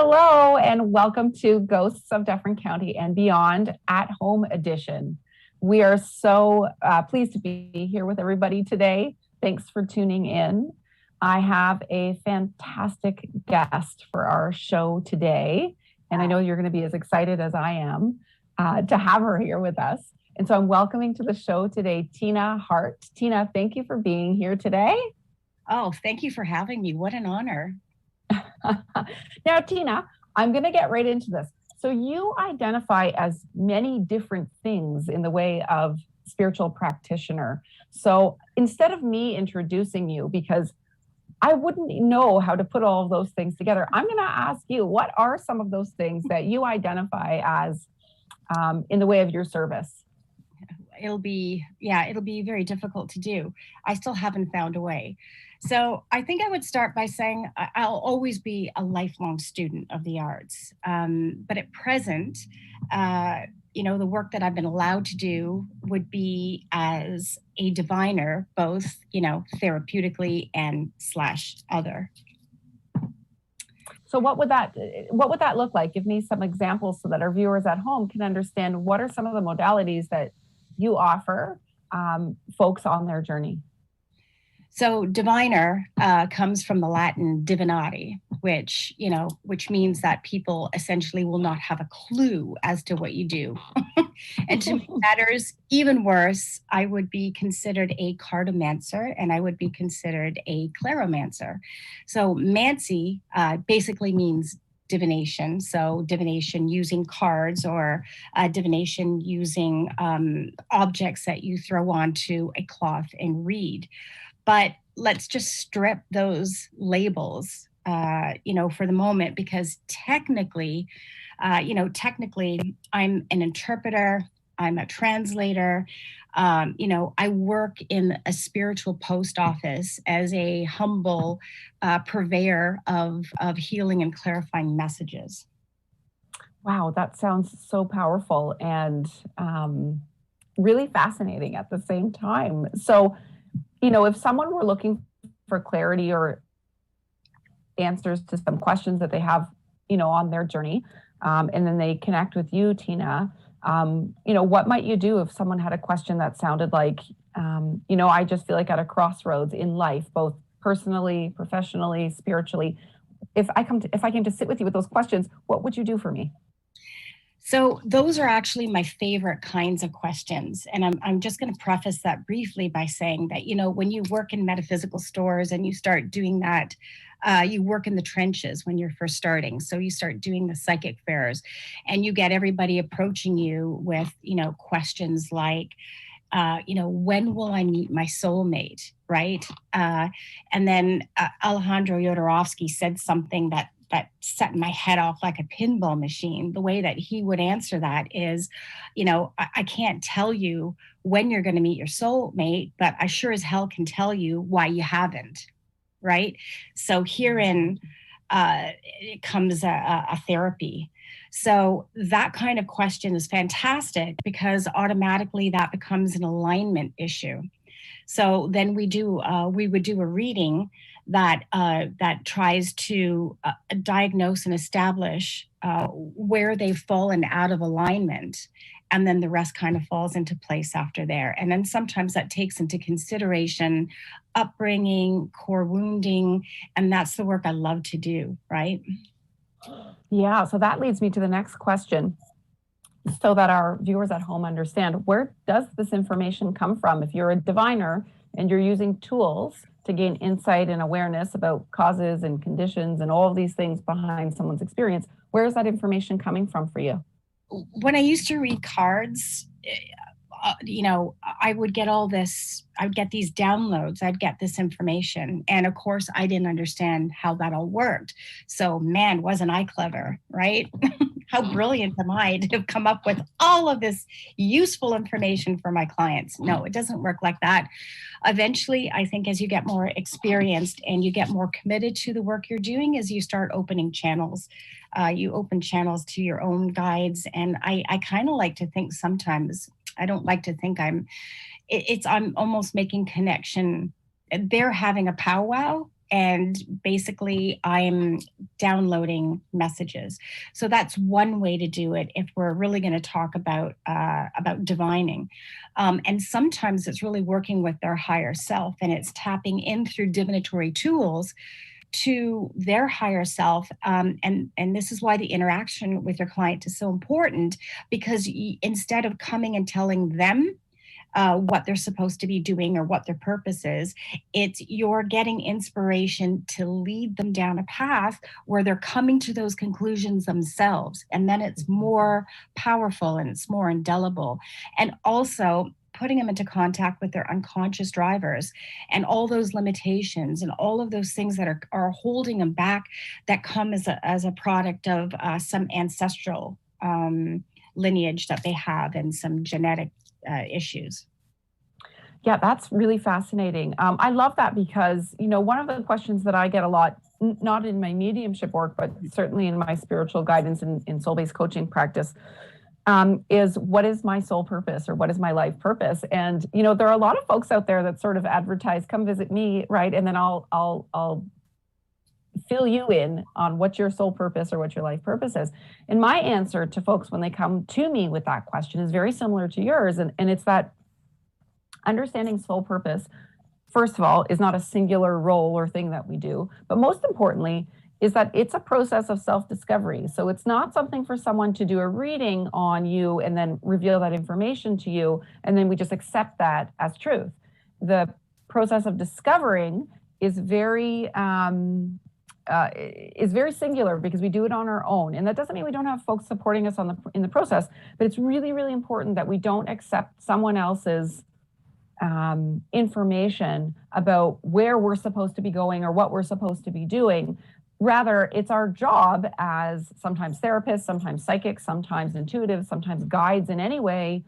Hello, and welcome to Ghosts of Dufferin County and Beyond at Home Edition. We are so pleased to be here with everybody today. Thanks for tuning in. I have a fantastic guest for our show today, and I know you're going to be as excited as I am to have her here with us. And so I'm welcoming to the show today, Tina Hardt. Tina, thank you for being here today. Oh, thank you for having me. What an honor. Now, Tina, I'm going to get right into this. So you identify as many different things in the way of spiritual practitioner. So instead of me introducing you, because I wouldn't know how to put all of those things together, I'm going to ask you, what are some of those things that you identify as in the way of your service? It'll be very difficult to do. I still haven't found a way. So I think I would start by saying I'll always be a lifelong student of the arts. But at present, the work that I've been allowed to do would be as a diviner, both, therapeutically and / other. So what would that look like? Give me some examples so that our viewers at home can understand what are some of the modalities that you offer folks on their journey. So diviner comes from the Latin divinati, which means that people essentially will not have a clue as to what you do. And to make matters even worse, I would be considered a cartomancer and I would be considered a claromancer. So mancy basically means divination. So divination using cards or divination using objects that you throw onto a cloth and read. But let's just strip those labels, for the moment, because technically, I'm an interpreter, I'm a translator. I work in a spiritual post office as a humble purveyor of healing and clarifying messages. Wow, that sounds so powerful and really fascinating at the same time. So, if someone were looking for clarity or answers to some questions that they have, on their journey, and then they connect with you, Tina, what might you do if someone had a question that sounded like, I just feel like at a crossroads in life, both personally, professionally, spiritually. If I came to sit with you with those questions, what would you do for me? So those are actually my favorite kinds of questions. And I'm just going to preface that briefly by saying that, when you work in metaphysical stores and you start doing that, you work in the trenches when you're first starting. So you start doing the psychic fairs and you get everybody approaching you with, questions like, when will I meet my soulmate, right? And then Alejandro Jodorowsky said something that set my head off like a pinball machine. The way that he would answer that is, I can't tell you when you're going to meet your soulmate, but I sure as hell can tell you why you haven't, right? So herein it comes a therapy. So that kind of question is fantastic because automatically that becomes an alignment issue. So then we would do a reading that tries to diagnose and establish where they've fallen out of alignment, and then the rest kind of falls into place after there. And then sometimes that takes into consideration upbringing, core wounding, and that's the work I love to do, right? Yeah, so that leads me to the next question. So that our viewers at home understand, where does this information come from? If you're a diviner and you're using tools to gain insight and awareness about causes and conditions and all of these things behind someone's experience, where is that information coming from for you? When I used to read cards, I would get all this, I'd get these downloads, I'd get this information. And of course, I didn't understand how that all worked. So man, wasn't I clever, right? How brilliant am I to have come up with all of this useful information for my clients? No, it doesn't work like that. Eventually, I think as you get more experienced and you get more committed to the work you're doing, as you start opening channels, you open channels to your own guides. And I kind of like to think sometimes, I don't like to think I'm almost making connection. They're having a powwow and basically I'm downloading messages. So that's one way to do it if we're really going to talk about divining. And sometimes it's really working with their higher self, and it's tapping in through divinatory tools to their higher self. And this is why the interaction with your client is so important, because instead of coming and telling them what they're supposed to be doing or what their purpose is, it's you're getting inspiration to lead them down a path where they're coming to those conclusions themselves. And then it's more powerful and it's more indelible. And also putting them into contact with their unconscious drivers and all those limitations and all of those things that are holding them back, that come as a product of some ancestral lineage that they have and some genetic issues. Yeah, that's really fascinating. I love that because, one of the questions that I get a lot, not in my mediumship work, but certainly in my spiritual guidance and in soul-based coaching practice, is what is my soul purpose or what is my life purpose? And, there are a lot of folks out there that sort of advertise, come visit me, right? And then I'll fill you in on what your soul purpose or what your life purpose is. And my answer to folks when they come to me with that question is very similar to yours. And it's that understanding soul purpose, first of all, is not a singular role or thing that we do, but most importantly, is that it's a process of self-discovery. So it's not something for someone to do a reading on you and then reveal that information to you, and then we just accept that as truth. The process of discovering is very singular because we do it on our own. And that doesn't mean we don't have folks supporting us in the process, but it's really, really important that we don't accept someone else's information about where we're supposed to be going or what we're supposed to be doing. Rather, it's our job as sometimes therapists, sometimes psychics, sometimes intuitives, sometimes guides in any way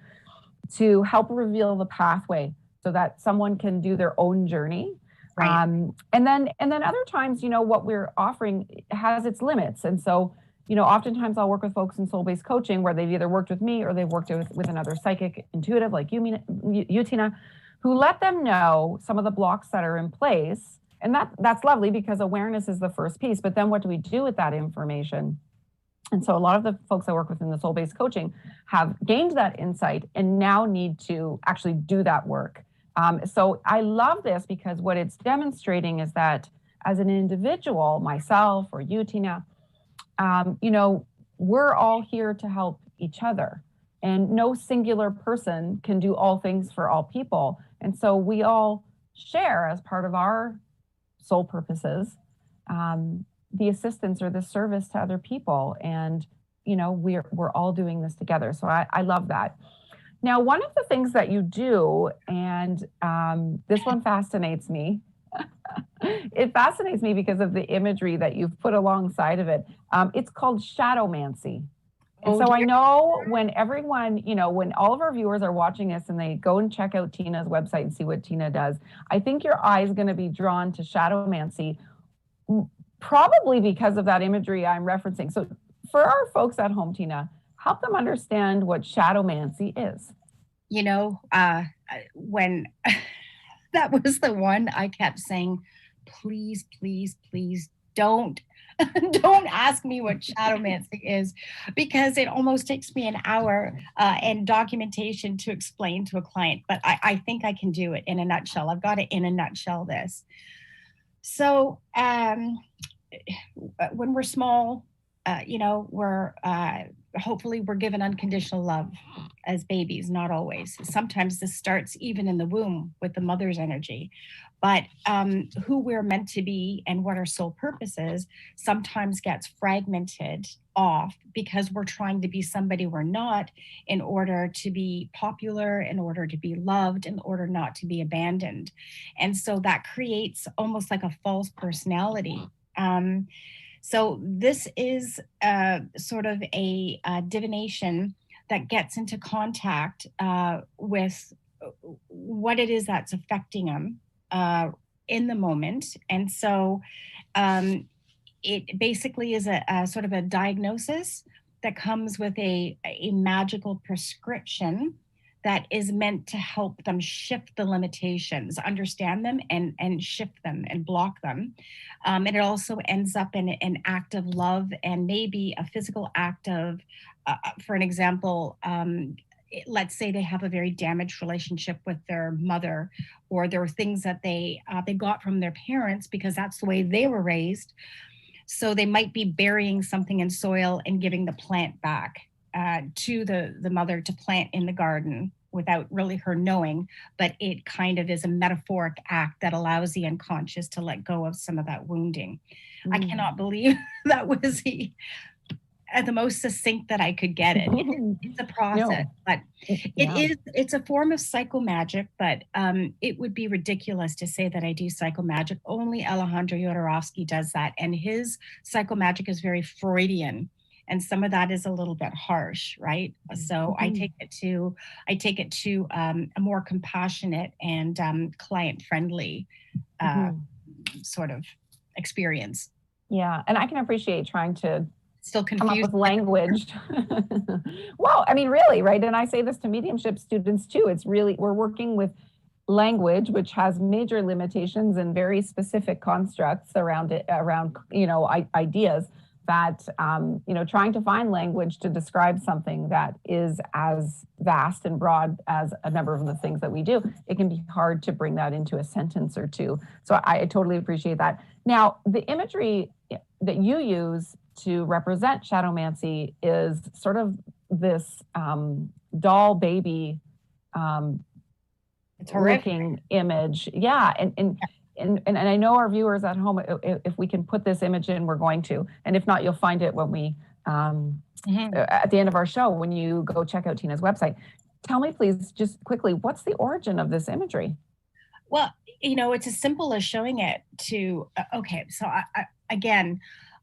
to help reveal the pathway so that someone can do their own journey. Right. And then other times, what we're offering has its limits. And so, oftentimes I'll work with folks in soul-based coaching where they've either worked with me or they've worked with another psychic intuitive like you, Tina, who let them know some of the blocks that are in place. And that's lovely because awareness is the first piece. But then what do we do with that information? And so a lot of the folks I work with in the soul-based coaching have gained that insight and now need to actually do that work. So I love this because what it's demonstrating is that as an individual, myself or you, Tina, we're all here to help each other. And no singular person can do all things for all people. And so we all share as part of our soul purposes, the assistance or the service to other people. And, we're all doing this together. So I love that. Now, one of the things that you do, and this one fascinates me, it fascinates me because of the imagery that you've put alongside of it. It's called shadowmancy. And so I know when everyone, when all of our viewers are watching this and they go and check out Tina's website and see what Tina does, I think your eye is going to be drawn to shadowmancy, probably because of that imagery I'm referencing. So for our folks at home, Tina, help them understand what shadowmancy is. When that was the one I kept saying, please, please, please don't ask me what shadowmancy is, because it almost takes me an hour and documentation to explain to a client. But I think I can do it in a nutshell. I've got it in a nutshell this. So when we're small, we're hopefully we're given unconditional love as babies, not always. Sometimes this starts even in the womb with the mother's energy. But who we're meant to be and what our soul purpose is sometimes gets fragmented off because we're trying to be somebody we're not in order to be popular, in order to be loved, in order not to be abandoned. And so that creates almost like a false personality. So this is sort of a divination that gets into contact with what it is that's affecting them in the moment. And so it basically is a sort of a diagnosis that comes with a magical prescription that is meant to help them shift the limitations, understand them, and shift them and block them. And it also ends up in an act of love and maybe a physical act of, for an example, let's say they have a very damaged relationship with their mother, or there are things that they got from their parents because that's the way they were raised. So they might be burying something in soil and giving the plant back to the mother to plant in the garden without really her knowing, but it kind of is a metaphoric act that allows the unconscious to let go of some of that wounding. I cannot believe that was the most succinct that I could get it. It's a process, but it's a form of psychomagic, but it would be ridiculous to say that I do psychomagic. Only Alejandro Jodorowsky does that, and his psychomagic is very Freudian, and some of that is a little bit harsh, right? So I take it to a more compassionate and client-friendly sort of experience. Yeah, and I can appreciate trying to still come up confused with language. Well, I mean, really, right? And I say this to mediumship students too. It's really, we're working with language, which has major limitations and very specific constructs around it, around, ideas that, trying to find language to describe something that is as vast and broad as a number of the things that we do, it can be hard to bring that into a sentence or two. So I totally appreciate that. Now, the imagery that you use to represent shadowmancy is sort of this doll baby looking image. Yeah. And I know our viewers at home, if we can put this image in, we're going to. And if not, you'll find it when we, at the end of our show, when you go check out Tina's website. Tell me, please, just quickly, what's the origin of this imagery? Well, it's as simple as showing it to, so again,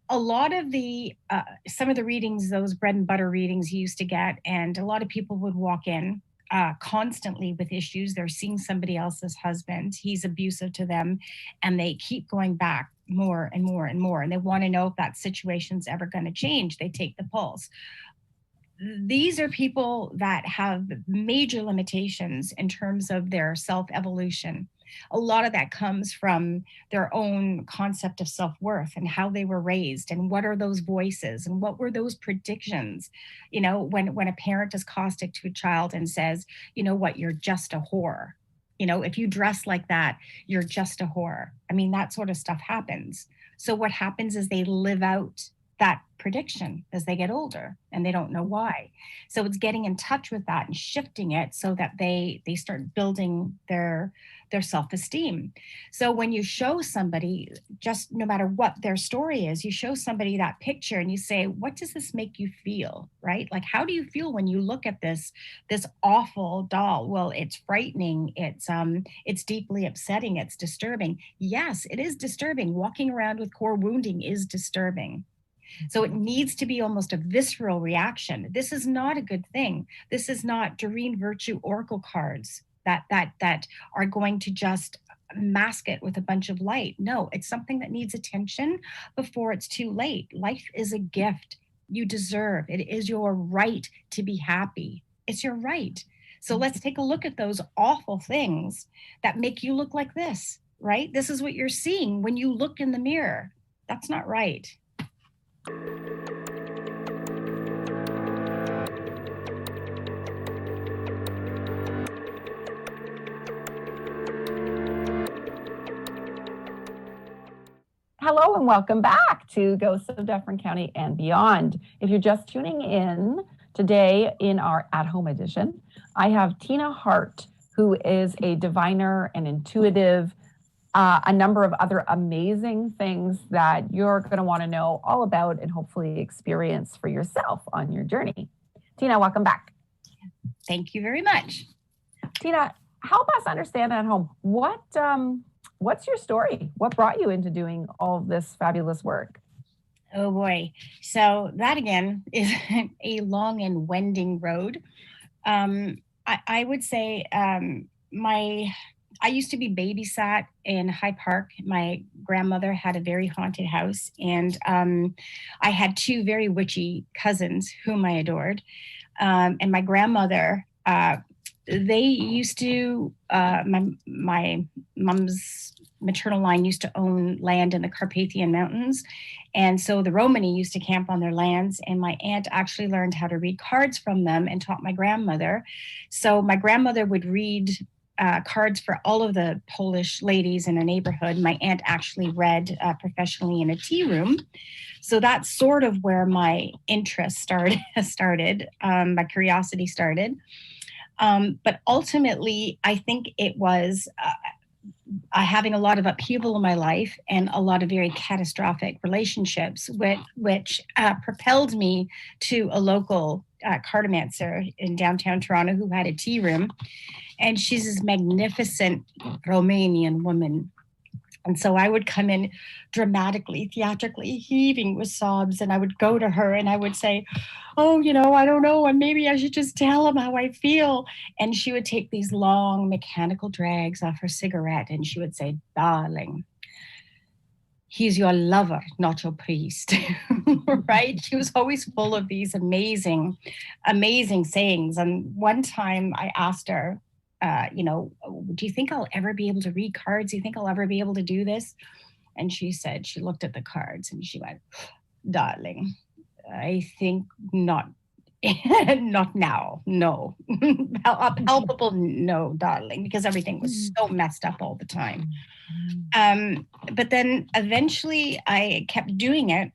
a lot of some of the readings, those bread and butter readings you used to get, and a lot of people would walk in constantly with issues. They're seeing somebody else's husband. He's abusive to them, and they keep going back more and more and more. And they want to know if that situation's ever going to change. They take the pulse. These are people that have major limitations in terms of their self-evolution. A lot of that comes from their own concept of self-worth and how they were raised and what are those voices and what were those predictions. When a parent is caustic to a child and says, what, you're just a whore. If you dress like that, you're just a whore. I mean, that sort of stuff happens. So what happens is they live out that prediction as they get older, and they don't know why. So it's getting in touch with that and shifting it so that they start building their self-esteem. So when you show somebody, just no matter what their story is, you show somebody that picture and you say, what does this make you feel, right? Like, how do you feel when you look at this awful doll? Well, it's frightening. It's deeply upsetting. It's disturbing. Yes, it is disturbing. Walking around with core wounding is disturbing. So it needs to be almost a visceral reaction. This is not a good thing. This is not Doreen Virtue Oracle cards that are going to just mask it with a bunch of light. No, it's something that needs attention before it's too late. Life is a gift you deserve. It is your right to be happy. It's your right. So let's take a look at those awful things that make you look like this, right? This is what you're seeing when you look in the mirror. That's not right. Hello and welcome back to Ghosts of Dufferin County and Beyond. If you're just tuning in today in our at-home edition, I have Tina Hardt, who is a diviner and intuitive, a number of other amazing things that you're going to want to know all about and hopefully experience for yourself on your journey. Tina, welcome back. Thank you very much. Tina, help us understand at home, what's your story? What brought you into doing all of this fabulous work? Oh boy. So that again is a long and wending road. I would say I used to be babysat in High Park. My grandmother had a very haunted house, and I had two very witchy cousins whom I adored. And my grandmother they used to, my mom's maternal line used to own land in the Carpathian Mountains. And so the Romani used to camp on their lands, and my aunt actually learned how to read cards from them and taught my grandmother. So my grandmother would read cards for all of the Polish ladies in the neighborhood. My aunt actually read professionally in a tea room. So that's sort of where my interest started, my curiosity started. But ultimately, I think it was having a lot of upheaval in my life and a lot of very catastrophic relationships, which propelled me to a local cartomancer in downtown Toronto who had a tea room. And she's this magnificent Romanian woman. And so I would come in dramatically, theatrically, heaving with sobs. And I would go to her and I would say, oh, I don't know. And maybe I should just tell him how I feel. And she would take these long mechanical drags off her cigarette. And she would say, darling, he's your lover, not your priest. Right? She was always full of these amazing, amazing sayings. And one time I asked her, do you think I'll ever be able to read cards? Do you think I'll ever be able to do this? And she said, she looked at the cards and she went, darling, I think not. Not now, no. Palpable, no, darling, because everything was so messed up all the time. But then eventually I kept doing it,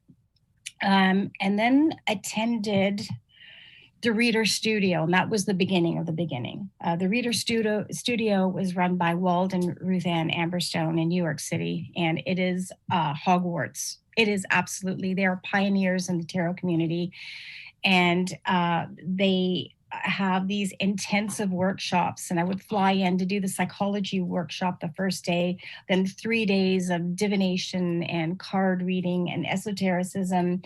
and then attended the Reader Studio, and that was the beginning of the beginning. The Reader Studio was run by Wald and Ruth Ann Amberstone in New York City, and it is Hogwarts. It is absolutely, they are pioneers in the tarot community, and they have these intensive workshops, and I would fly in to do the psychology workshop the first day, then 3 days of divination and card reading and esotericism,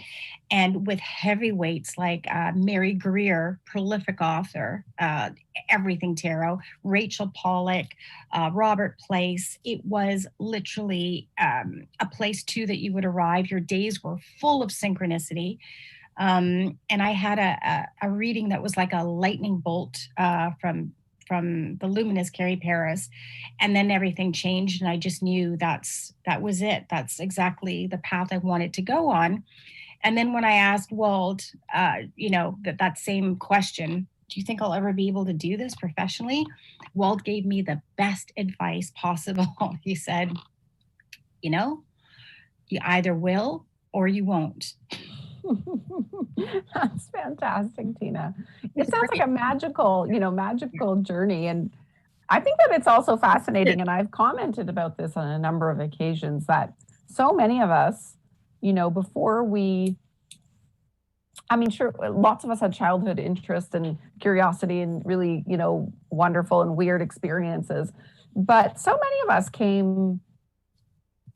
and with heavyweights like Mary Greer, prolific author, Everything Tarot, Rachel Pollack, Robert Place. It was literally a place too that you would arrive. Your days were full of synchronicity. And I had a reading that was like a lightning bolt from the luminous Carrie Paris, and then everything changed, and I just knew that was it. That's exactly the path I wanted to go on. And then when I asked Wald, that same question, do you think I'll ever be able to do this professionally? Wald gave me the best advice possible. He said, you either will or you won't. That's fantastic, Tina. It sounds like a magical journey. And I think that it's also fascinating, and I've commented about this on a number of occasions, that so many of us, before sure, lots of us had childhood interest and curiosity and really, wonderful and weird experiences. But so many of us came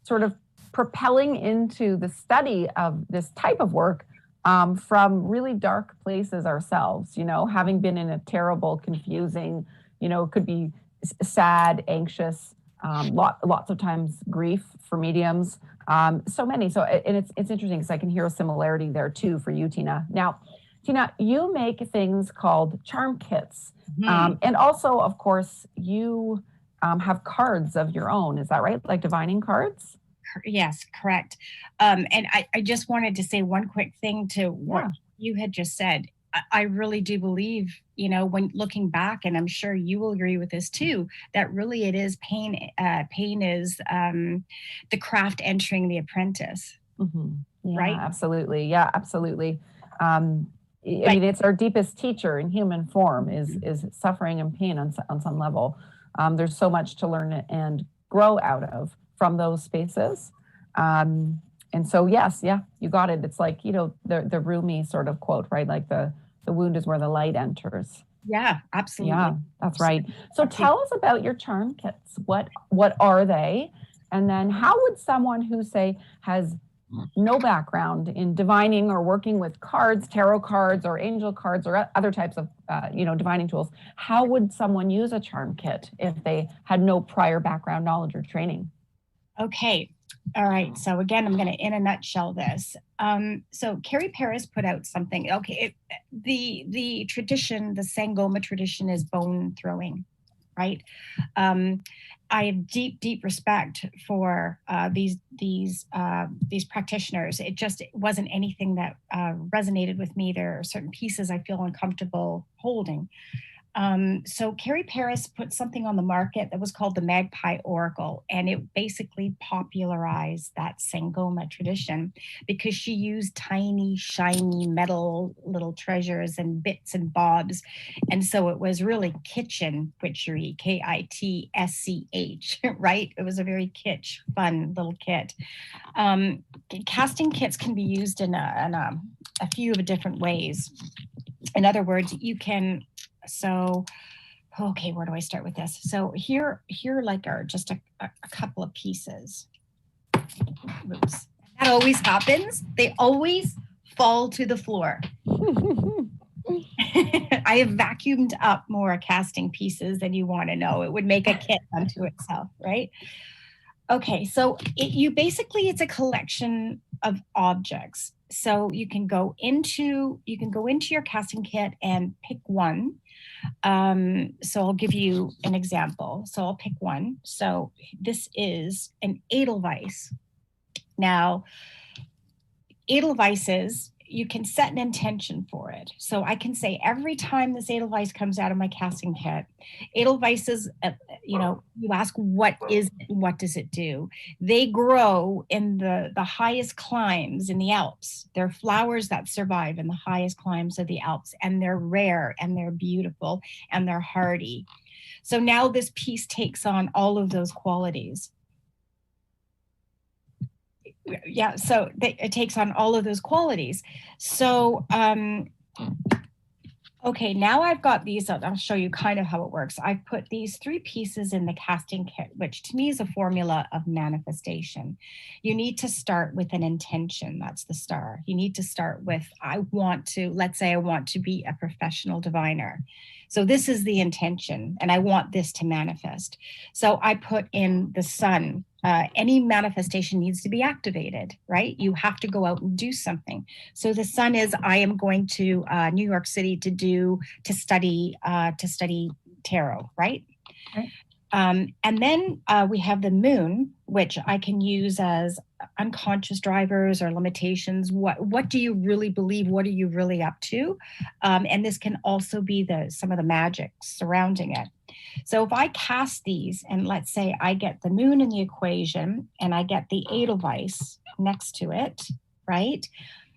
sort of propelling into the study of this type of work from really dark places ourselves, having been in a terrible, confusing, could be sad, anxious, lots of times grief for mediums, so many. So, and it's interesting because I can hear a similarity there too for you, Tina. Now, Tina, you make things called charm kits. And also, of course, you have cards of your own. Is that right? Like divining cards? Yes, correct. And I just wanted to say one quick thing to what you had just said. I really do believe, when looking back, and I'm sure you will agree with this too, that really it is pain. Pain is the craft entering the apprentice. Mm-hmm. Yeah, right? Absolutely. Yeah, absolutely. I mean, it's our deepest teacher in human form is suffering and pain on some level. There's so much to learn and grow out of from those spaces. And so, yes, you got it. It's like, the Rumi sort of quote, right? Like the wound is where the light enters. Yeah, absolutely. Yeah, that's right. So tell us about your charm kits. What are they? And then how would someone who, say, has no background in divining or working with cards, tarot cards or angel cards or other types of, divining tools, how would someone use a charm kit if they had no prior background knowledge or training? Okay. All right. So again, I'm going to, in a nutshell, this. So Carrie Paris put out something. Okay, the tradition, the Sangoma tradition, is bone throwing, right? Um, I have deep respect for these practitioners. It wasn't anything that resonated with me. There are certain pieces I feel uncomfortable holding. So Carrie Paris put something on the market that was called the Magpie Oracle, and it basically popularized that Sangoma tradition because she used tiny, shiny metal little treasures and bits and bobs. And so it was really kitchen witchery, KITSCH, right? It was a very kitsch, fun little kit. Casting kits can be used in a few of different ways. In other words, you can, so, okay, where do I start with this? So here like are just a couple of pieces. Oops. That always happens. They always fall to the floor. I have vacuumed up more casting pieces than you want to know. It would make a kit unto itself, right? Okay, so it's a collection of objects. So you can go into your casting kit and pick one. So I'll give you an example. So I'll pick one. So this is an Edelweiss. Now, Edelweisses, you can set an intention for it. So I can say every time this Edelweiss comes out of my casting kit, Edelweisses, you ask what does it do? They grow in the highest climbs in the Alps. They're flowers that survive in the highest climbs of the Alps, and they're rare and they're beautiful and they're hardy. So now this piece takes on all of those qualities. Yeah, so it takes on all of those qualities. So okay, now I've got these. I'll show you kind of how it works. I've put these 3 pieces in the casting kit, which to me is a formula of manifestation. You need to start with an intention. That's the star. You need to start with, let's say I want to be a professional diviner. So this is the intention, and I want this to manifest. So I put in the sun. Any manifestation needs to be activated, right? You have to go out and do something. So the sun is, I am going to New York City to study tarot, right? Okay. And then we have the moon, which I can use as unconscious drivers or limitations. What do you really believe? What are you really up to? And this can also be some of the magic surrounding it. So if I cast these, and let's say I get the moon in the equation and I get the Edelweiss next to it, right?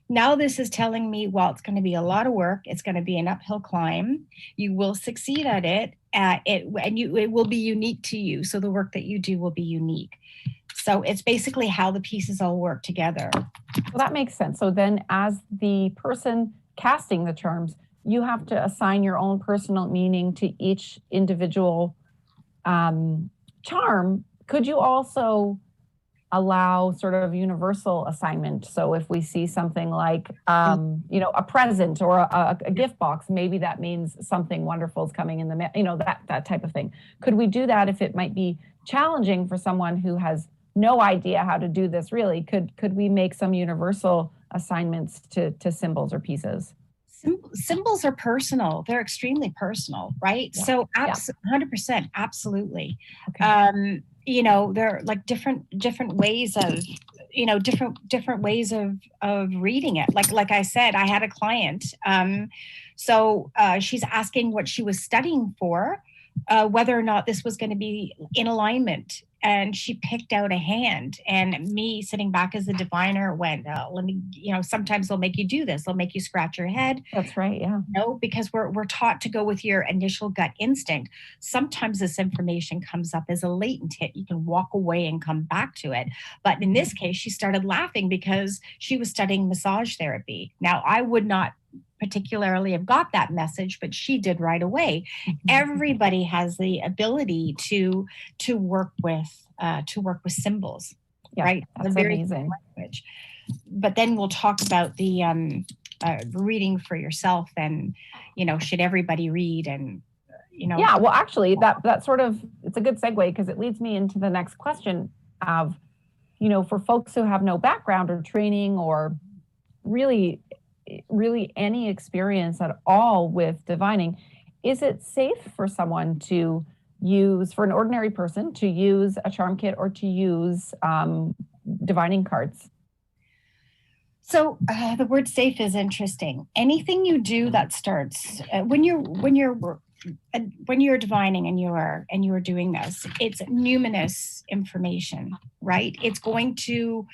Now this is telling me, well, it's going to be a lot of work. It's going to be an uphill climb. You will succeed at it, it will be unique to you. So the work that you do will be unique. So it's basically how the pieces all work together. Well, that makes sense. So then as the person casting the charms, you have to assign your own personal meaning to each individual charm. Could you also allow sort of universal assignment? So if we see something like, a present or a gift box, maybe that means something wonderful is coming in the mail, that type of thing. Could we do that if it might be challenging for someone who has no idea how to do this really? Could we make some universal assignments to symbols or pieces? Symbols are personal. They're extremely personal, right? Yeah. So 100%, absolutely. Okay. There are like different ways of, different ways of reading it. Like I said, I had a client. So she's asking what she was studying for, whether or not this was going to be in alignment. And she picked out a hand, and me sitting back as the diviner went, let me, sometimes they'll make you do this. They'll make you scratch your head. That's right. Yeah. No, because we're taught to go with your initial gut instinct. Sometimes this information comes up as a latent hit. You can walk away and come back to it. But in this case, she started laughing because she was studying massage therapy. Now, I would not particularly have got that message, but she did right away. Mm-hmm. Everybody has the ability to work with symbols, right? That's amazing. Language. But then we'll talk about the reading for yourself, and should everybody read? And yeah, well, actually, that sort of, it's a good segue because it leads me into the next question of, for folks who have no background or training or really, really any experience at all with divining, is it safe for someone to use, for an ordinary person to use a charm kit or to use divining cards? So the word safe is interesting. Anything you do that starts when you're divining and you are doing this, it's numinous information, right? It's going to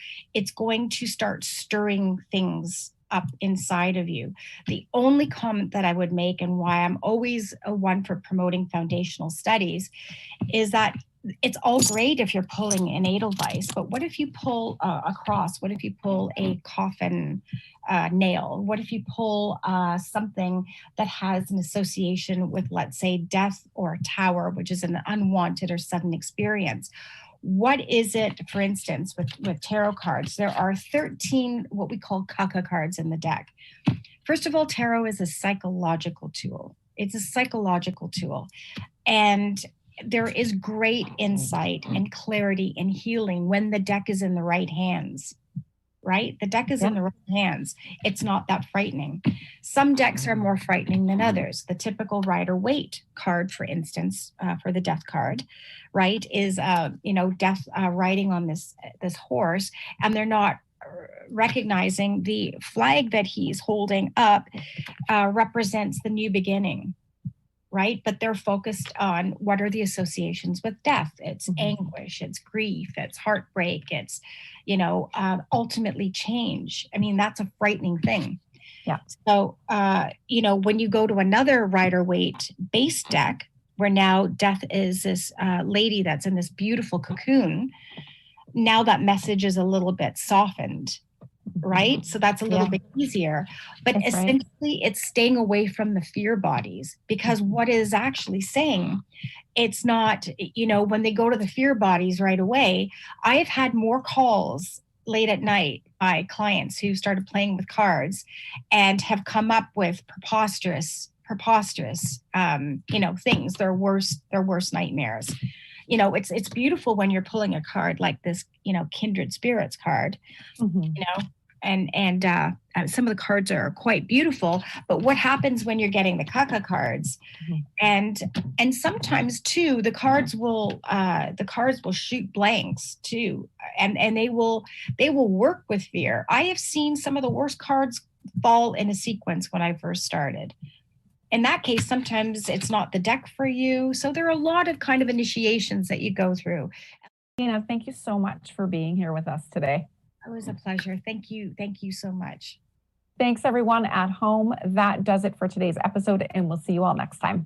start stirring things up inside of you. The only comment that I would make, and why I'm always a one for promoting foundational studies, is that it's all great if you're pulling an edelweiss, but what if you pull a cross? What if you pull a coffin nail? What if you pull something that has an association with, let's say, death or a tower, which is an unwanted or sudden experience? What is it, for instance, with tarot cards? There are 13 what we call kaka cards in the deck. First of all, tarot is a psychological tool. It's a psychological tool. And there is great insight and clarity and healing when the deck is in the right hands, right? The deck is in the right hands. It's not that frightening. Some decks are more frightening than others. The typical Rider-Waite card, for instance, for the death card, right, is death riding on this horse, and they're not recognizing the flag that he's holding up represents the new beginning, right? But they're focused on what are the associations with death. It's anguish, it's grief, it's heartbreak, it's, ultimately change. I mean, that's a frightening thing. Yeah. So, when you go to another Rider-Waite base deck, where now death is this lady that's in this beautiful cocoon, now that message is a little bit softened, right? So that's a little bit easier. But that's essentially, it's staying away from the fear bodies, because what is actually saying, it's not, when they go to the fear bodies right away, I've had more calls late at night by clients who started playing with cards and have come up with preposterous things, their worst nightmares. It's beautiful when you're pulling a card like this, kindred spirits card, and some of the cards are quite beautiful, but what happens when you're getting the kaka cards? And sometimes too, the cards will shoot blanks too, and they will work with fear. I have seen some of the worst cards fall in a sequence when I first started. In that case, sometimes it's not the deck for you. So there are a lot of kind of initiations that you go through. Tina, thank you so much for being here with us today. It was a pleasure. Thank you. Thank you so much. Thanks, everyone at home. That does it for today's episode, and we'll see you all next time.